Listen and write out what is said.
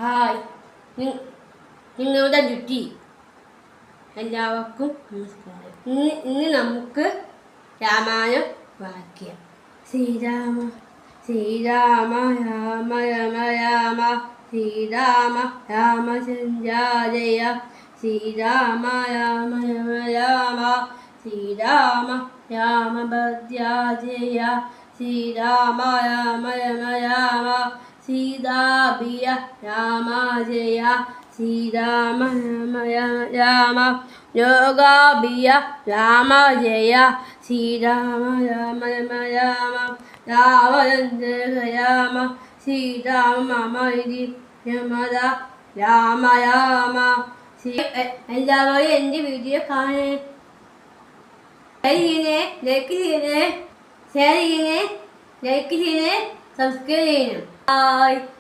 Hi, നിങ്ങളുടെ duty എല്ലാവർക്കും നമസ്കാരം. ഇന്ന് നമുക്ക് രാമായണം വായിക്കാം. ശ്രീരാമ ശ്രീരാമ രാമ രമ രാമ ശ്രീരാമ രാമചന്ദ്രാജയ ശ്രീരാമ രാമ രമ രാമ ശ്രീരാമ രാമഭദ്രാജയ ശ്രീരാമ രാമ രമ രാമ സീതാഭിയ രാമ ജയ ശ്രീരാമ രാമ രാമ യോഗാഭിയ രാമ ജയ ശ്രീരാമ രാമ രമ രാമ രാമചന്ദ്ര രാമ ശ്രീരാമ മമതി രമത രാമ രാമ. എല്ലാവരും എൻ്റെ വീഡിയോ കാണേ, ലൈക്ക് ചെയ്യണേ, ഷെയർ ചെയ്യണേ, ലൈക്ക് ചെയ്യണേ, സബ്സ്ക്രൈബ് ചെയ്യണം. Bye.